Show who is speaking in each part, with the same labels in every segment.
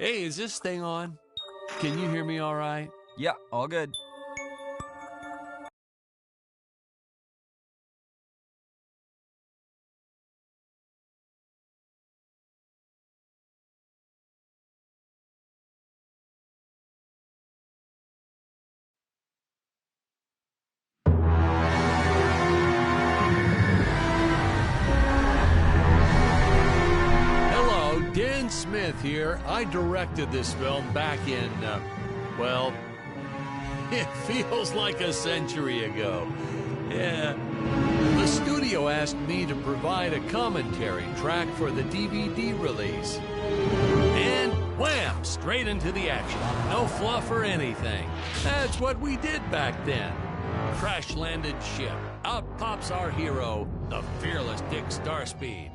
Speaker 1: Hey, is this thing on? Can you hear me all right?
Speaker 2: Yeah, all good.
Speaker 1: Smith here. I directed this film back in, well, it feels like a century ago. Yeah. The studio asked me to provide a commentary track for the DVD release. And wham! Straight into the action. No fluff or anything. That's what we did back then. Crash-landed ship. Out pops our hero, the fearless Dick Starspeed.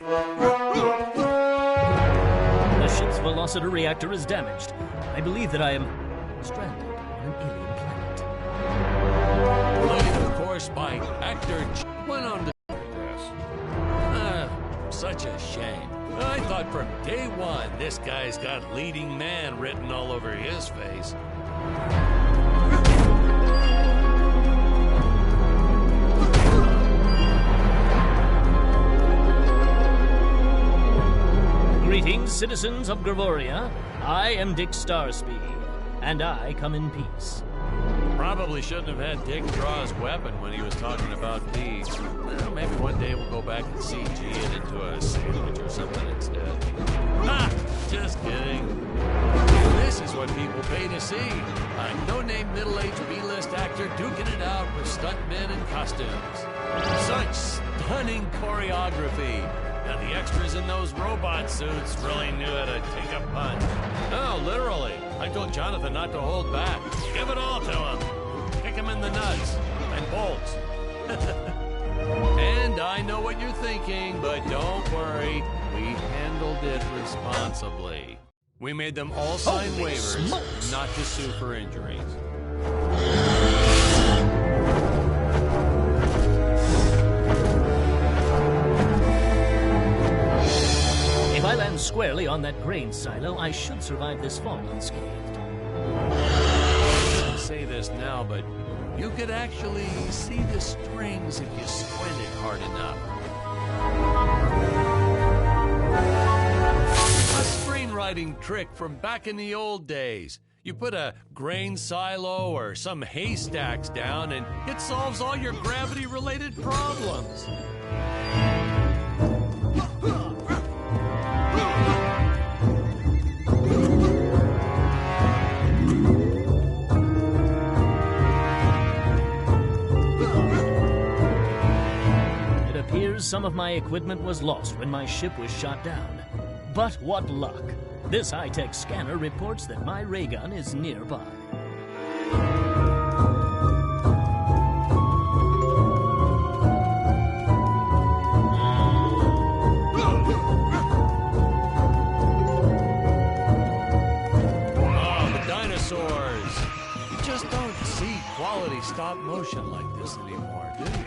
Speaker 3: The ship's velocity reactor is damaged. I believe that I am stranded on an alien planet.
Speaker 1: Played, of course, by actor went on to such a shame. I thought from day one this guy's got leading man written all over his face.
Speaker 3: Greetings, citizens of Gravoria. I am Dick Starspeed, and I come in peace.
Speaker 1: Probably shouldn't have had Dick draw his weapon when he was talking about peace. Well, maybe one day we'll go back and CG it into a sandwich or something instead. Ha! Just kidding. This is what people pay to see. A no-name middle-aged B-list actor duking it out with stuntmen in costumes. Such stunning choreography. Now, the extras in those robot suits really knew how to take a punch. No, literally. I told Jonathan not to hold back. Give it all to him. Kick him in the nuts and bolts. And I know what you're thinking, but don't worry. We handled it responsibly. We made them all sign waivers not to sue for injuries.
Speaker 3: If I land squarely on that grain silo, I should survive this fall unscathed.
Speaker 1: I shouldn't say this now, but you could actually see the strings if you squinted hard enough. A screenwriting trick from back in the old days. You put a grain silo or some haystacks down and it solves all your gravity-related problems.
Speaker 3: Some of my equipment was lost when my ship was shot down. But what luck! This high-tech scanner reports that my ray gun is nearby.
Speaker 1: Oh, the dinosaurs! You just don't see quality stop motion like this anymore, do you?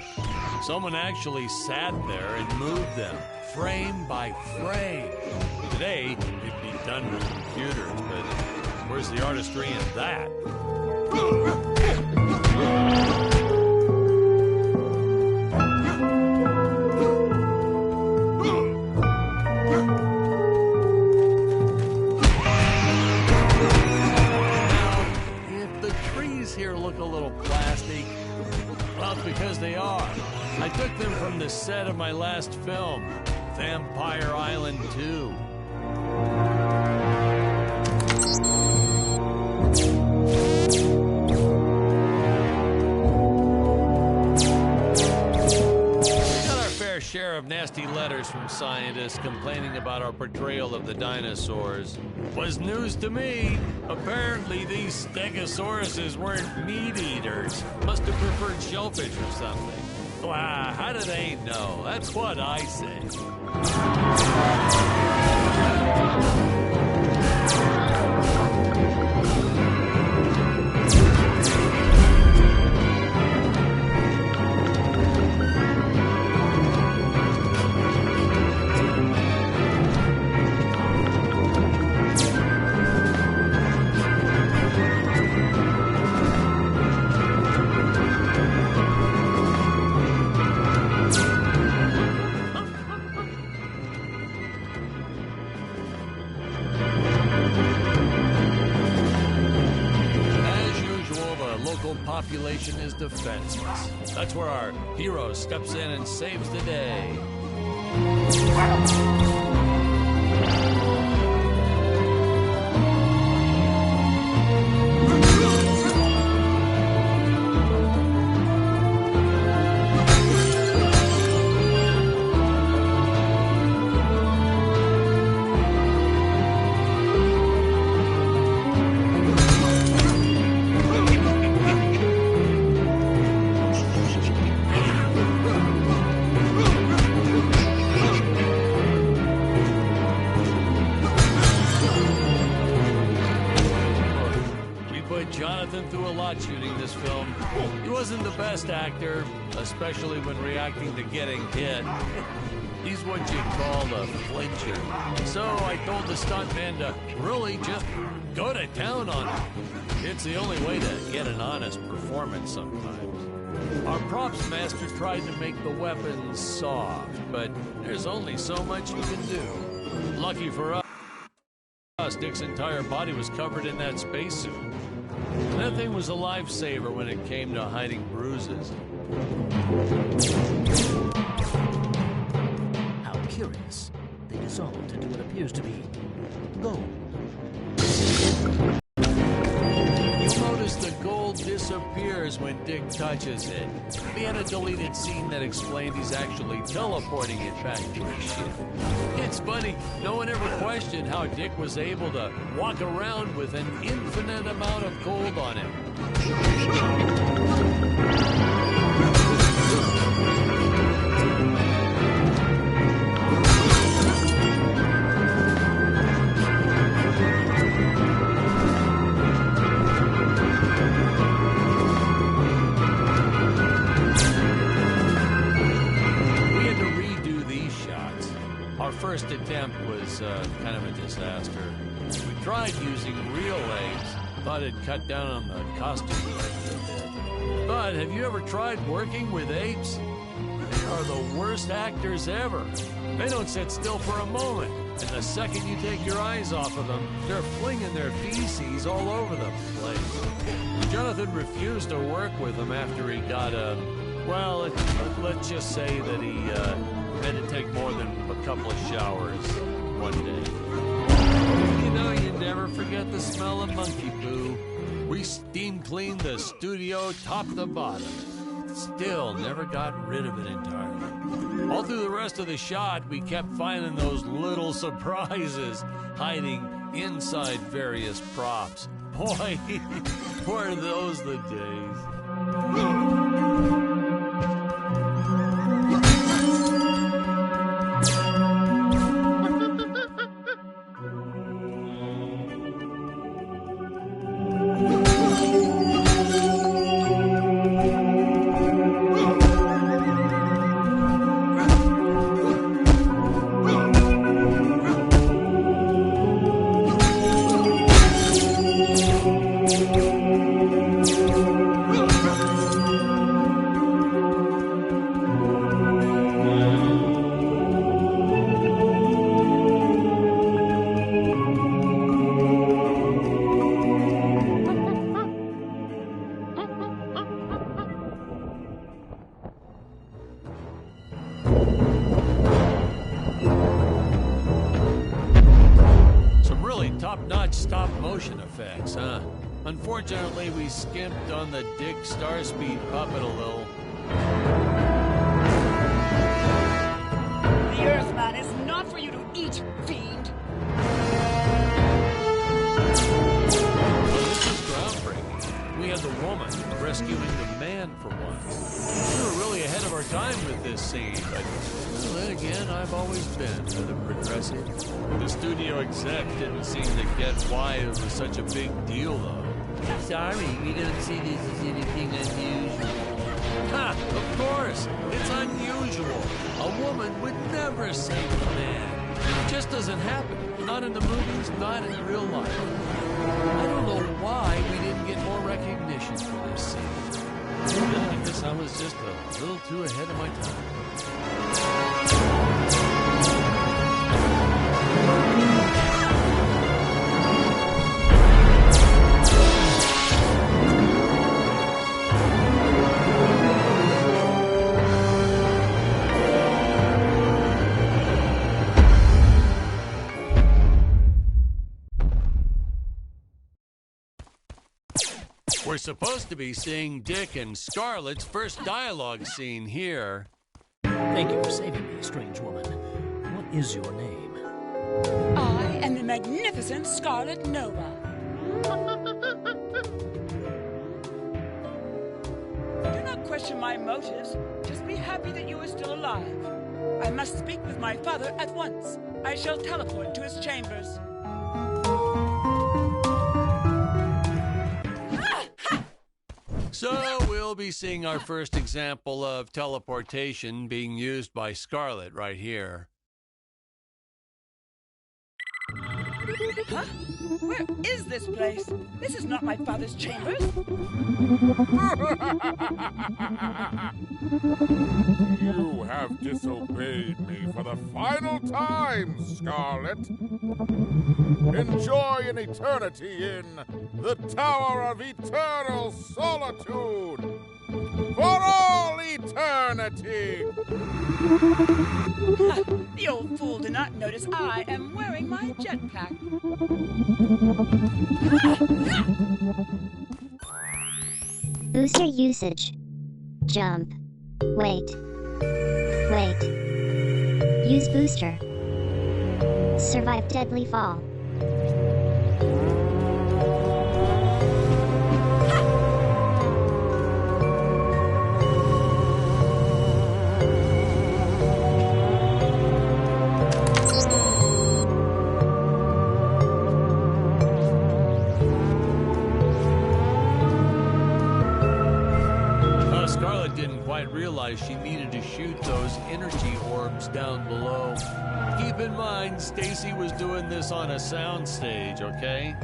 Speaker 1: Someone actually sat there and moved them, frame by frame. Today, it'd be done with computers, but where's the artistry in that? Now, if the trees here look a little plastic, well, it's because they are. I took them from the set of my last film, Vampire Island 2. We got our fair share of nasty letters from scientists complaining about our portrayal of the dinosaurs. Was news to me. Apparently these stegosauruses weren't meat eaters. Must have preferred shellfish or something. Wow, how do they know? That's what I say. population is defenseless. That's where our hero steps in and saves the day. Jonathan threw a lot shooting this film. He wasn't the best actor, especially when reacting to getting hit. He's what you'd call a flincher. So I told the stuntman to really just go to town on him. It's the only way to get an honest performance sometimes. Our props master tried to make the weapons soft, but there's only so much you can do. Lucky for us, Dick's entire body was covered in that spacesuit. That thing was a lifesaver when it came to hiding bruises.
Speaker 3: How curious. They dissolved into what appears to be gold.
Speaker 1: You'll notice the gold disappears when Dick touches it. We had a deleted scene that explained he's actually teleporting it back to his ship. It's funny, no one ever questioned how Dick was able to walk around with an infinite amount of gold on him. First attempt was kind of a disaster. We tried using real legs, thought it'd cut down on the costume budget a bit. But have you ever tried working with apes? They are the worst actors ever. They don't sit still for a moment, and the second you take your eyes off of them, they're flinging their feces all over the place. Jonathan refused to work with them after he got well, let's just say that he had to take more than a couple of showers one day. You know, you never forget the smell of monkey poo. We steam cleaned the studio top to bottom. Still never got rid of it entirely. All through the rest of the shot, we kept finding those little surprises hiding inside various props. Boy, were those the days. Top-notch stop-motion effects, huh? Unfortunately, we skimped on the Dick Starspeed puppet a little.
Speaker 2: The Earthman is not for you to eat, fiend!
Speaker 1: Well, this is groundbreaking. We had the woman rescuing the man for once. We were really ahead of our time with this scene, but well, then again, I've always been rather progressive. The studio exec didn't seem to get why it was such a big deal, though.
Speaker 4: Sorry, we don't see this as anything unusual.
Speaker 1: Ha! Of course! It's unusual. A woman would never save a man. It just doesn't happen. Not in the movies, not in real life. I don't know why we didn't get more recognition for this scene. I guess I was just a little too ahead of my time. supposed to be seeing Dick and Scarlett's first dialogue scene here.
Speaker 3: Thank you for saving me, strange woman. What is your name?
Speaker 2: I am the magnificent Scarlet Nova. Do not question my motives. Just be happy that you are still alive. I must speak with my father at once. I shall teleport to his chambers.
Speaker 1: So we'll be seeing our first example of teleportation being used by Scarlett right here.
Speaker 2: Huh? Where is this place? This is not my father's chambers.
Speaker 5: You have disobeyed me for the final time, Scarlet. Enjoy an eternity in the Tower of Eternal Solitude. For all eternity!
Speaker 2: The old fool did not notice I am wearing my jetpack.
Speaker 6: Booster usage. Jump. Wait. Use booster. Survive deadly fall.
Speaker 1: Scarlett didn't quite realize she needed to shoot those energy orbs down below. Keep in mind, Stacy was doing this on a soundstage, okay?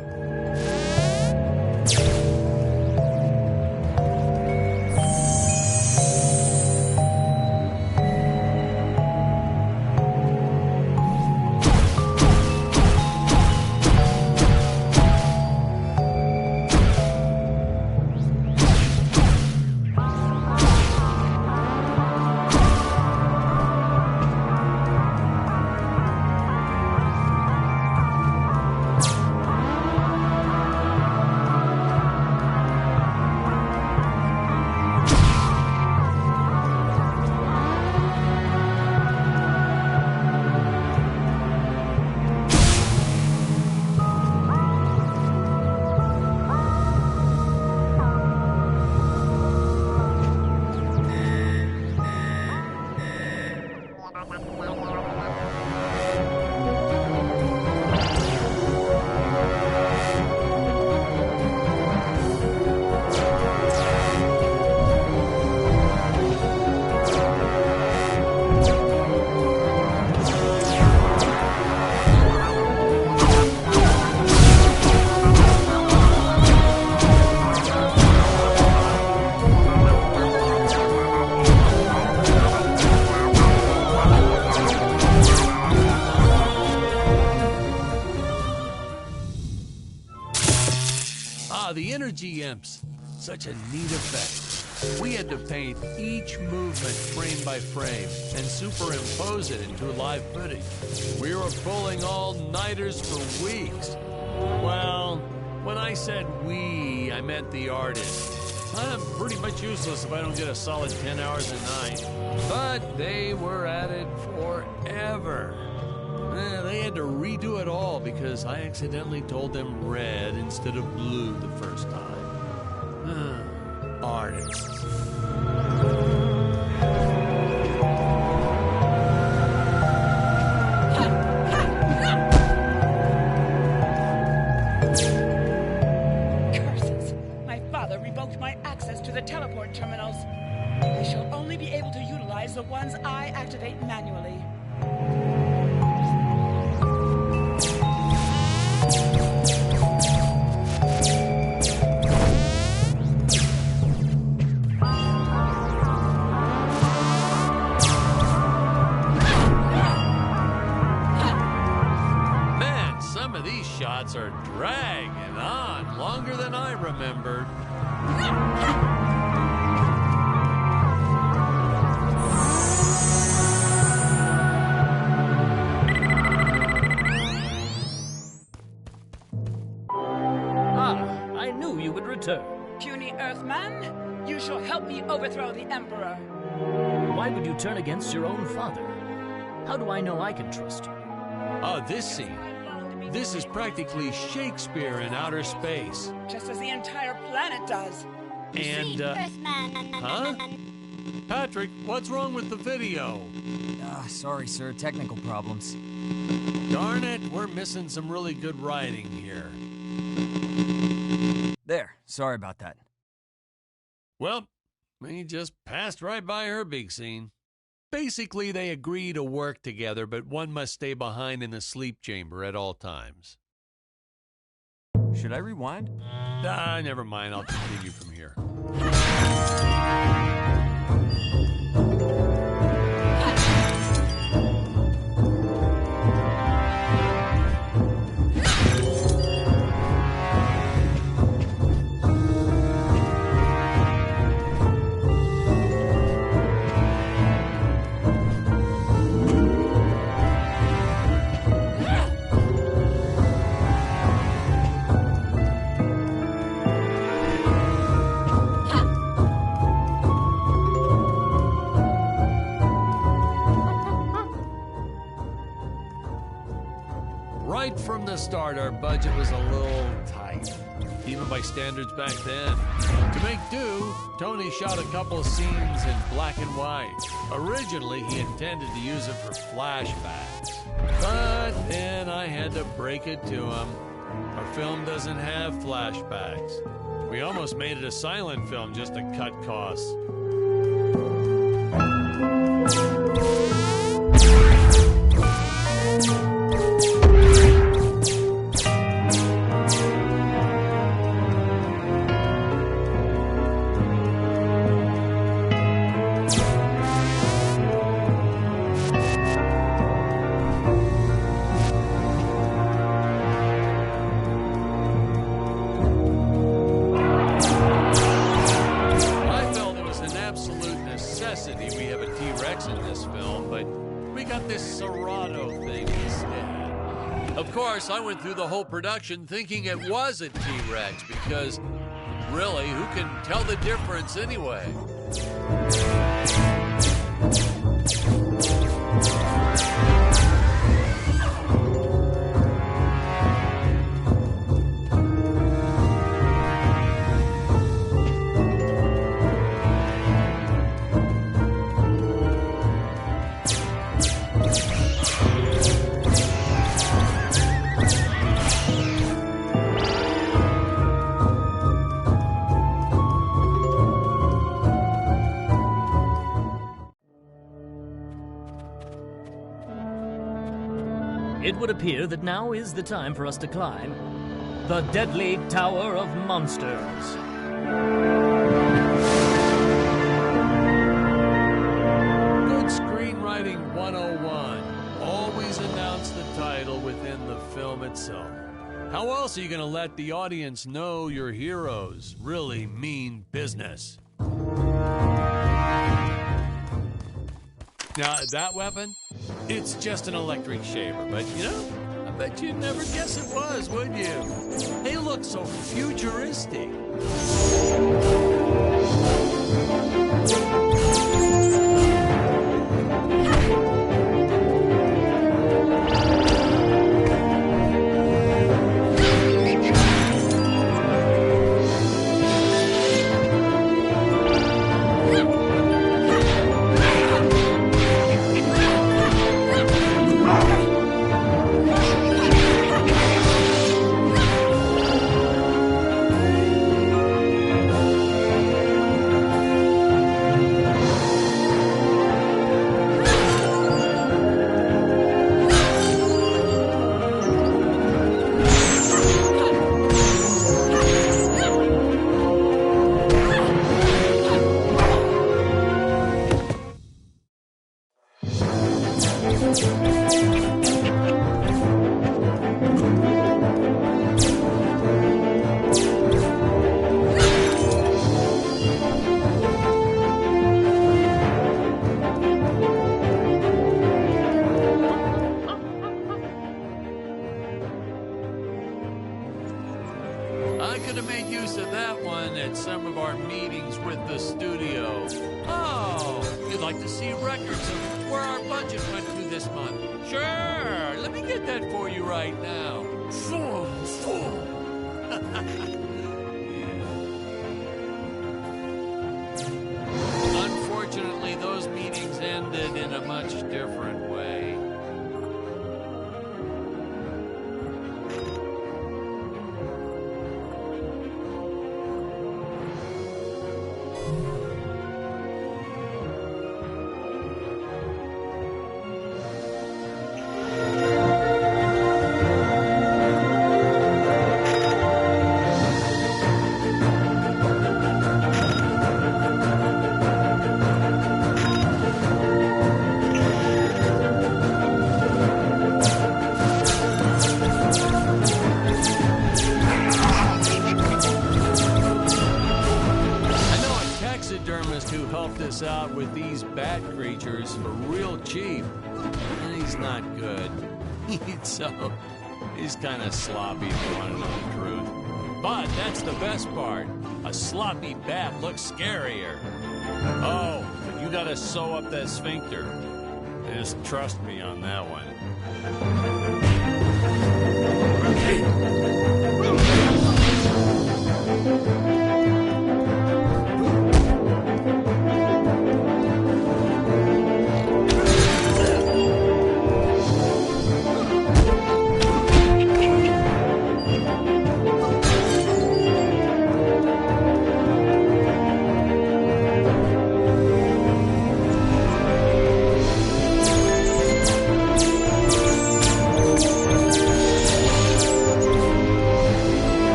Speaker 1: The energy imps. Such a neat effect. We had to paint each movement frame by frame and superimpose it into live footage. We were pulling all-nighters for weeks. Well, when I said we, I meant the artist. I'm pretty much useless if I don't get a solid 10 hours a night. But they were at it forever. They had to redo it all because I accidentally told them red instead of blue the first time. Artists.
Speaker 2: Curses! My father revoked my access to the teleport terminals. I shall only be able to utilize the ones I activate manually.
Speaker 1: Shots are dragging on longer than I remembered.
Speaker 3: I knew you would return.
Speaker 2: Puny help me overthrow the Emperor.
Speaker 3: Why would you turn against your own father? How do I know I can trust you?
Speaker 1: Oh, this scene. This is practically Shakespeare in outer space.
Speaker 2: Just as the entire planet does.
Speaker 1: And, huh? Patrick, what's wrong with the video?
Speaker 7: Sorry, sir. Technical problems.
Speaker 1: Darn it, we're missing some really good writing here.
Speaker 7: There. Sorry about that.
Speaker 1: Well, we just passed right by her big scene. Basically, they agree to work together, but one must stay behind in the sleep chamber at all times.
Speaker 7: Should I rewind?
Speaker 1: Never mind. I'll continue from here. Right from the start, our budget was a little tight, even by standards back then. To make do, Tony shot a couple scenes in black and white. Originally, he intended to use it for flashbacks. But then I had to break it to him. Our film doesn't have flashbacks. We almost made it a silent film just to cut costs. We have a T-Rex in this film, but we got this Serato thing instead. Of course, I went through the whole production thinking it was a T-Rex because, really, who can tell the difference anyway?
Speaker 3: It would appear that now is the time for us to climb the deadly Tower of Monsters.
Speaker 1: Good screenwriting 101. Always announce the title within the film itself. How else are you going to let the audience know your heroes really mean business? Now, that weapon, it's just an electric shaver, but you know, I bet you'd never guess it was, would you? They look so futuristic. like to see records of where our budget went to this month. Sure, let me get that for you right now. Unfortunately, those meetings ended in a much different way. Who helped us out with these bat creatures for real cheap. And he's not good. He's kind of sloppy if you want to know the truth. But that's the best part. A sloppy bat looks scarier. Oh, but you gotta sew up that sphincter. Just trust me on that one.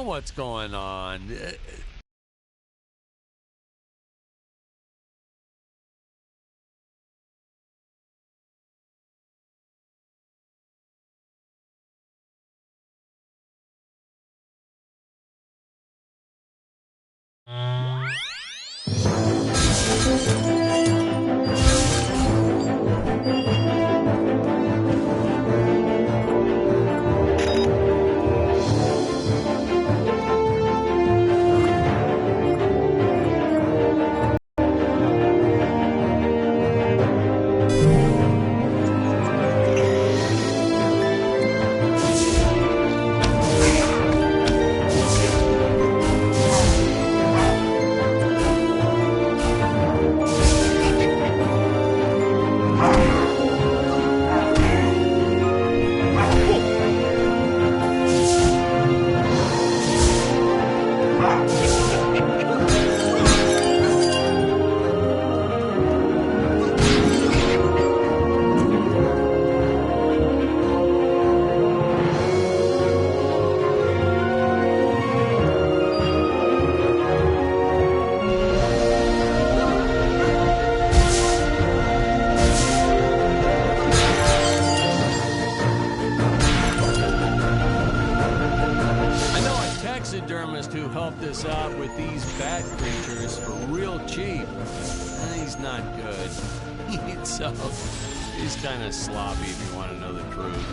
Speaker 1: What's going on? Who helped us out with these bat creatures for real cheap. He's not good. He's kind of sloppy if you want to know the truth.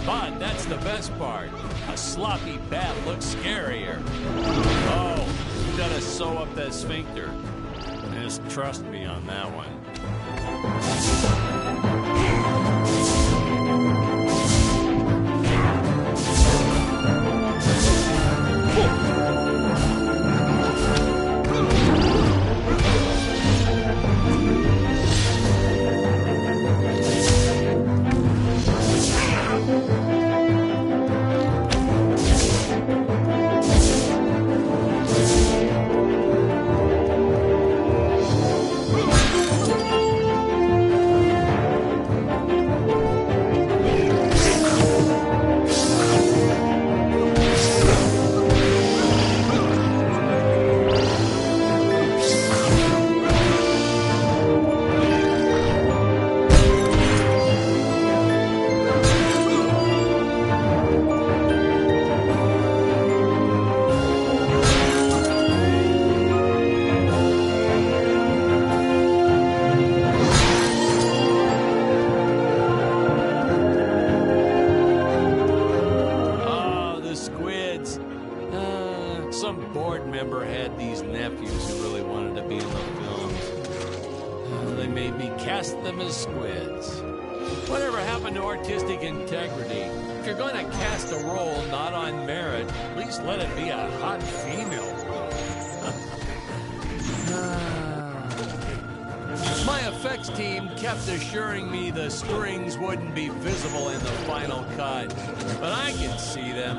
Speaker 1: But that's the best part. A sloppy bat looks scarier. Oh, you gotta sew up that sphincter. Just trust me on that one. made me cast them as squids. Whatever happened to artistic integrity? If you're going to cast a role not on merit, at least let it be a hot female role. My effects team kept assuring me the strings wouldn't be visible in the final cut, but I can see them.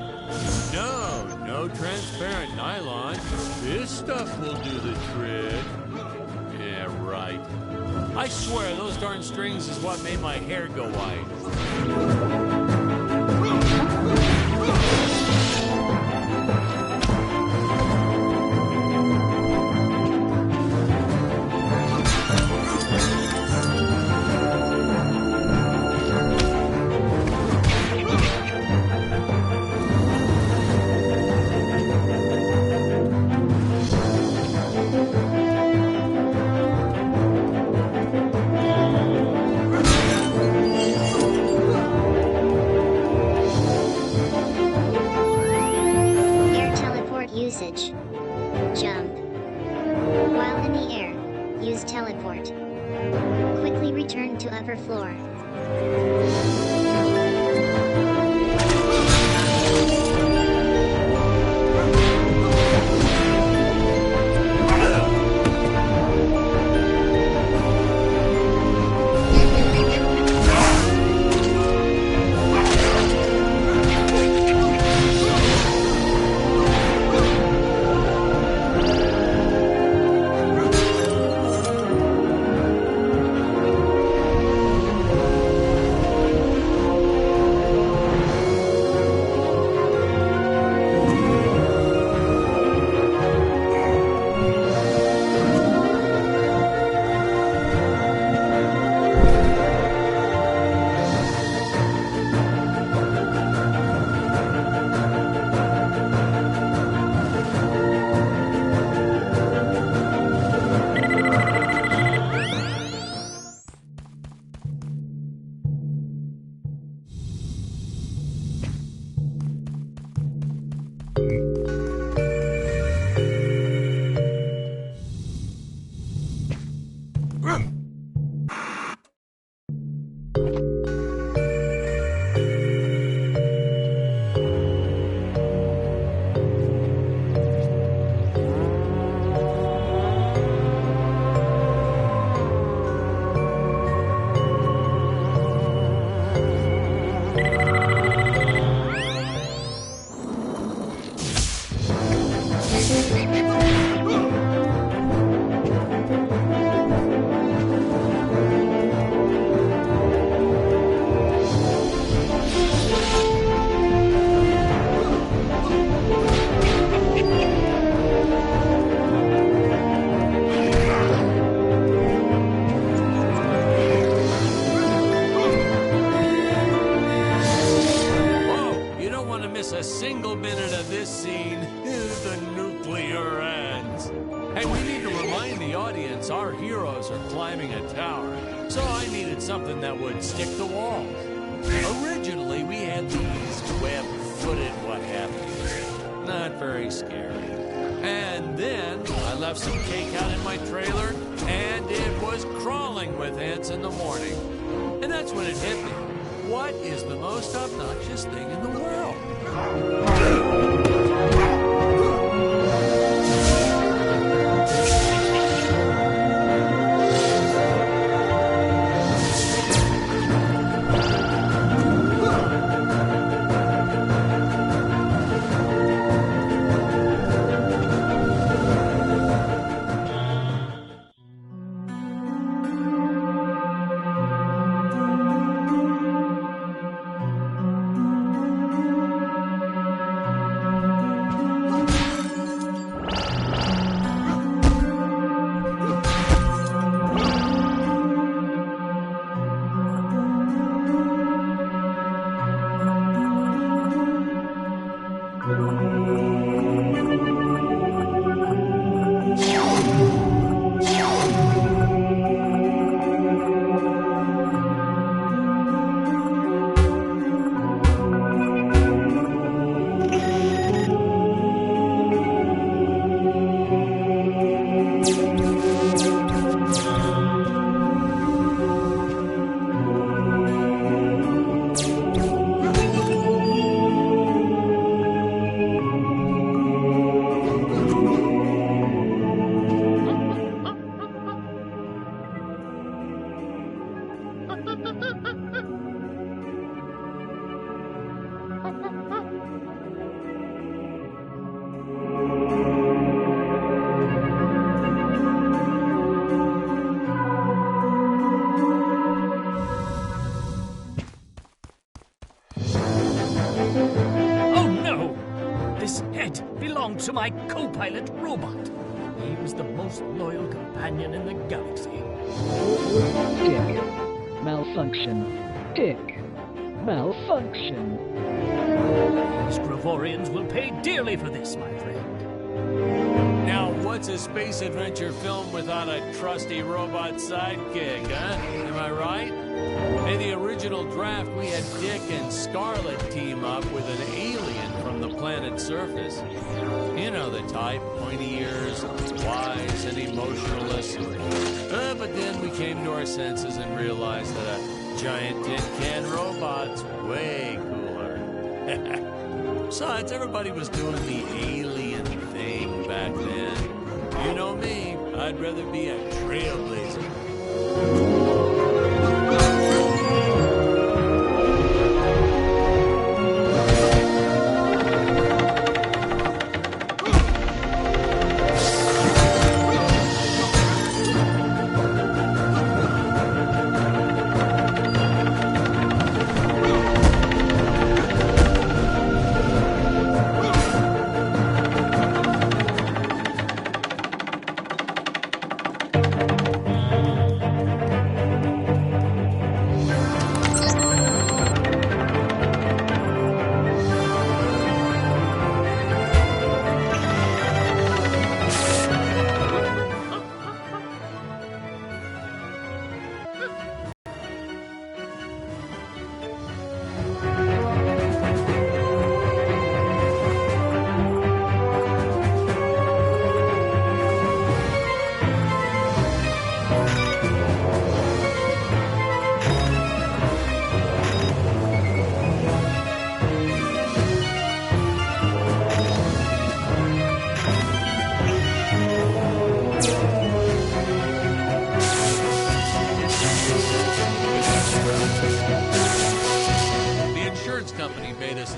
Speaker 1: No transparent nylon. This stuff will do the trick. Yeah, right. I swear those darn strings is what made my hair go white.
Speaker 6: Usage. Jump. While in the air, use teleport. Quickly return to upper floor.
Speaker 1: A single minute of this scene, the nuclear ends. Hey, we need to remind the audience our heroes are climbing a tower, so I needed something that would stick to walls. Originally, we had these web-footed what have you. Not very scary. And then I left some cake out in my trailer, and it was crawling with ants in the morning. And that's when it hit me. What is the most obnoxious thing in the world?
Speaker 3: Oh no! This head belonged to my co-pilot robot. He was the most loyal companion in the galaxy.
Speaker 8: Dick. Malfunction. Dick. Malfunction.
Speaker 3: These Gravorians will pay dearly for this, my friend.
Speaker 1: Now, what's a space adventure film without a trusty robot sidekick, huh? Am I right? In the original draft, we had Dick and Scarlet team up with an alien from the planet's surface. You know the type, pointy ears, wise and emotionless. But then we came to our senses and realized that a giant tin can robot's way cooler. Besides, everybody was doing the alien thing back then. You know me, I'd rather be a trailblazer.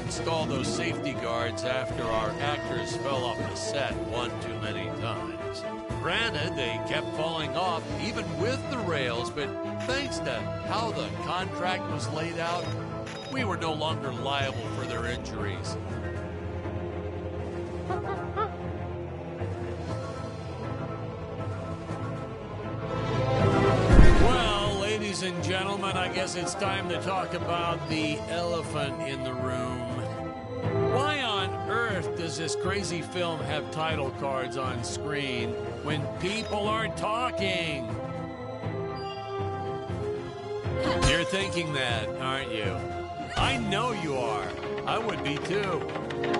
Speaker 1: Install those safety guards after our actors fell off the set one too many times. Granted, they kept falling off even with the rails, but thanks to how the contract was laid out, we were no longer liable for their injuries. Well, ladies and gentlemen, I guess it's time to talk about the elephant in the room. Why on earth does this crazy film have title cards on screen when people are talking? You're thinking that, aren't you? I know you are. I would be too.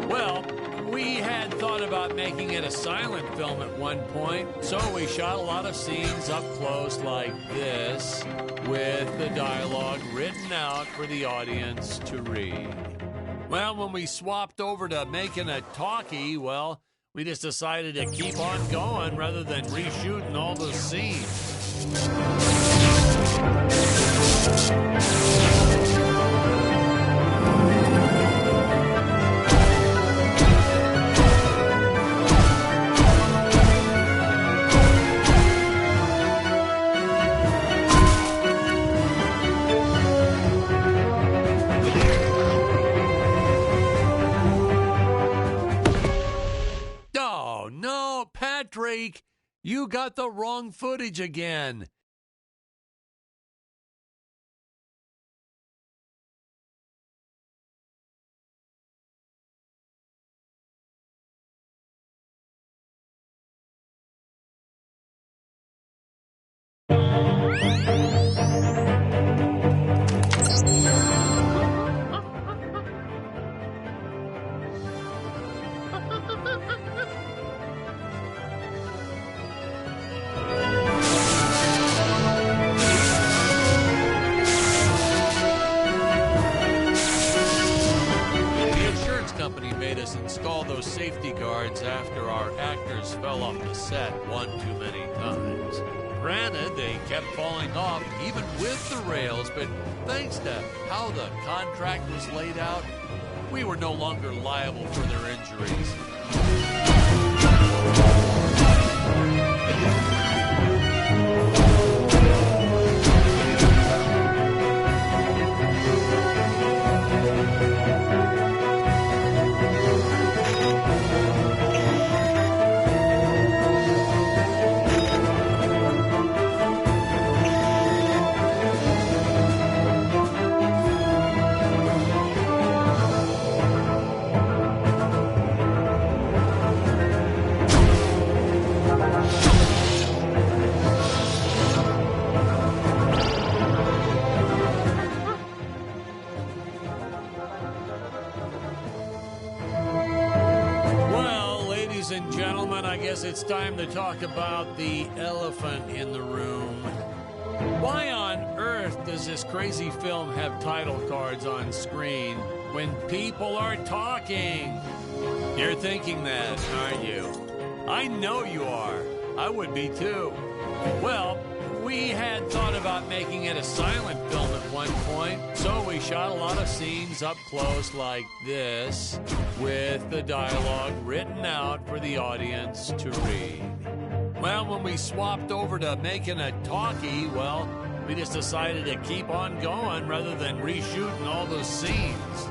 Speaker 1: Well, we had thought about making it a silent film at one point, so we shot a lot of scenes up close like this, with the dialogue written out for the audience to read. Well, when we swapped over to making a talkie, well, we just decided to keep on going rather than reshooting all those scenes. Oh, no, Patrick, you got the wrong footage again. Install those safety guards after our actors fell off the set one too many times. Granted, they kept falling off even with the rails, but thanks to how the contract was laid out, we were no longer liable for their injuries. It's time to talk about the elephant in the room. Why on earth does this crazy film have title cards on screen when people are talking? You're thinking that, aren't you? I know you are. I would be too. Well, we had thought about making it a silent film at one point, so we shot a lot of scenes up close like this, with the dialogue written out for the audience to read. Well, when we swapped over to making a talkie, well, we just decided to keep on going rather than reshooting all those scenes.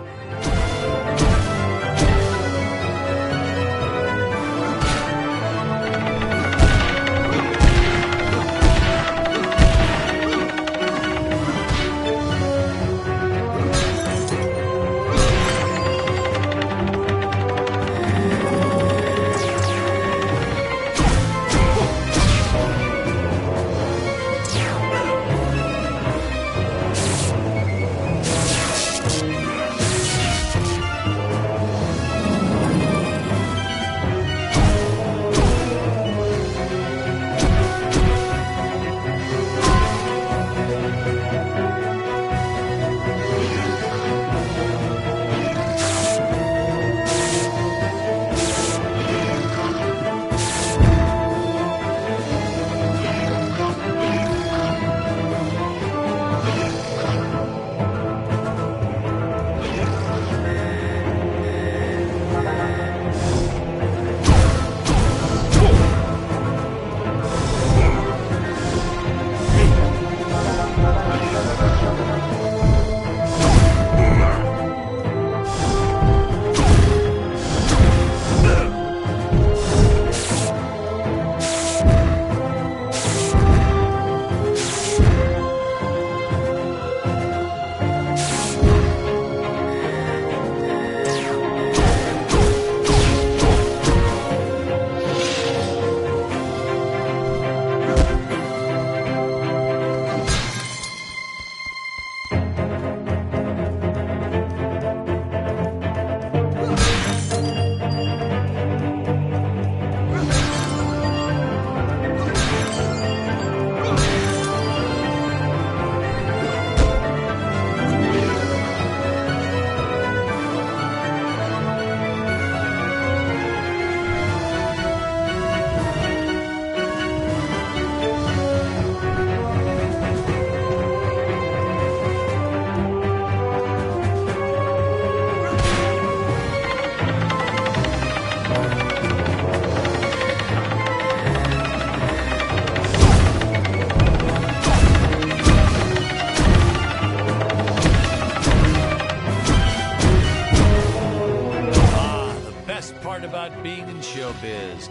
Speaker 1: About being in showbiz.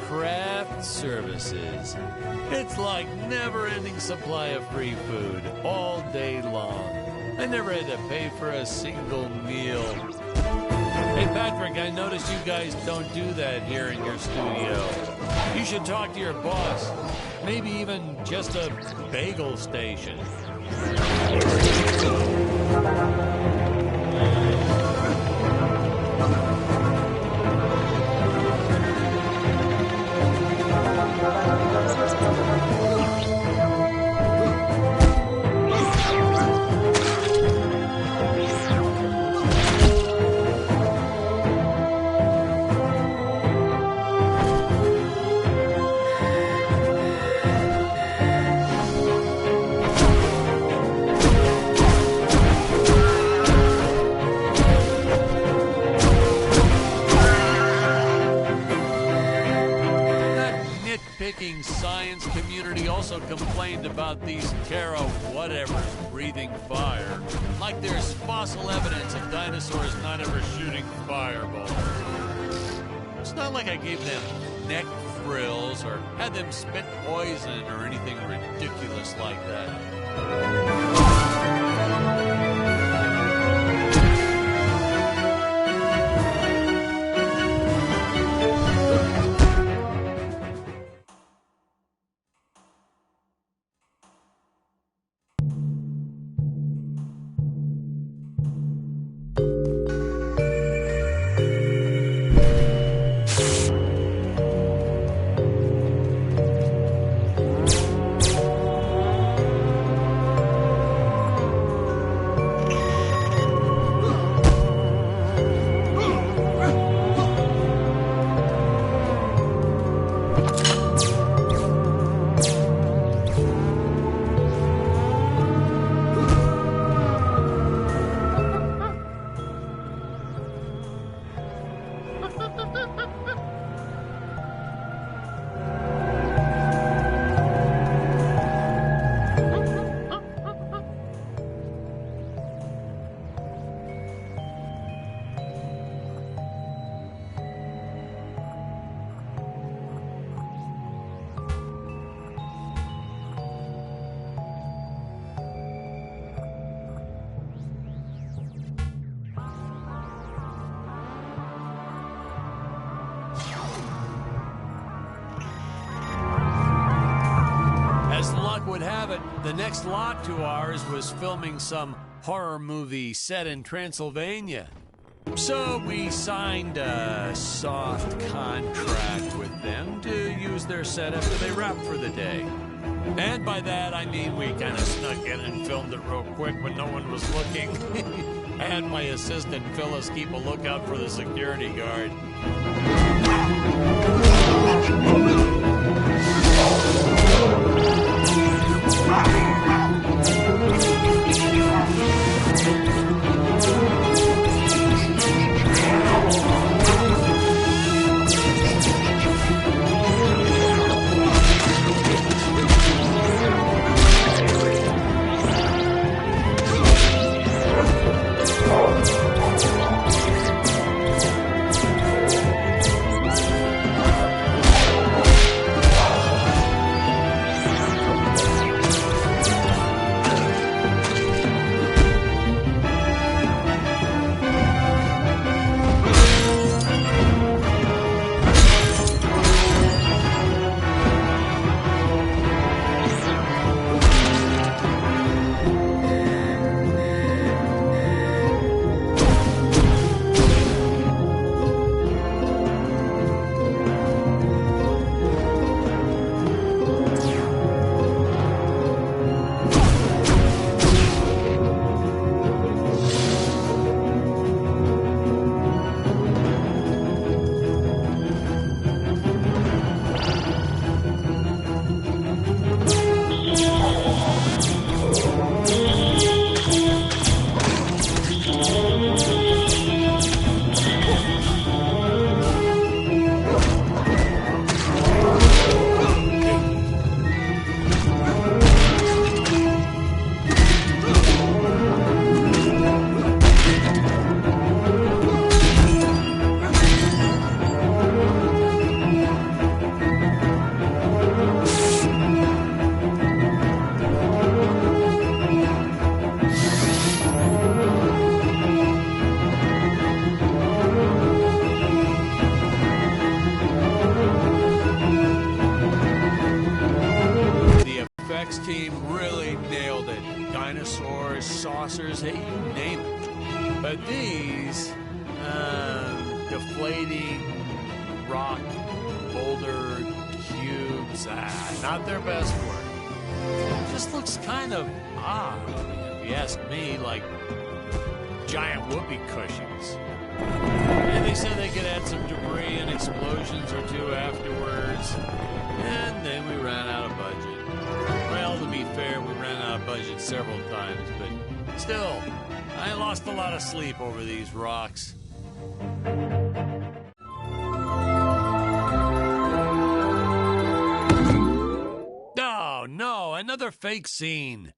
Speaker 1: Craft services. It's like never-ending supply of free food all day long. I never had to pay for a single meal. Hey Patrick, I noticed you guys don't do that here in your studio. You should talk to your boss. Maybe even just a bagel station. complained about these Terra whatevers breathing fire, like there's fossil evidence of dinosaurs not ever shooting fireballs. It's not like I gave them neck frills or had them spit poison or anything ridiculous like that. Would have it, the next lot to ours was filming some horror movie set in Transylvania. So we signed a soft contract with them to use their set after they wrapped for the day. And by that I mean we kind of snuck in and filmed it real quick when no one was looking. I had my assistant Phyllis keep a lookout for the security guard. Team really nailed it. Dinosaurs, saucers, hey, you name it. But these, deflating rock boulder cubes, not their best work. It just looks kind of odd, if you ask me, like giant whoopee cushions. And they said they could add some debris and explosions or two afterwards. And then we ran out of budget. Well, to be fair, we ran out of budget several times, but still, I lost a lot of sleep over these rocks. Oh, no, fake scene.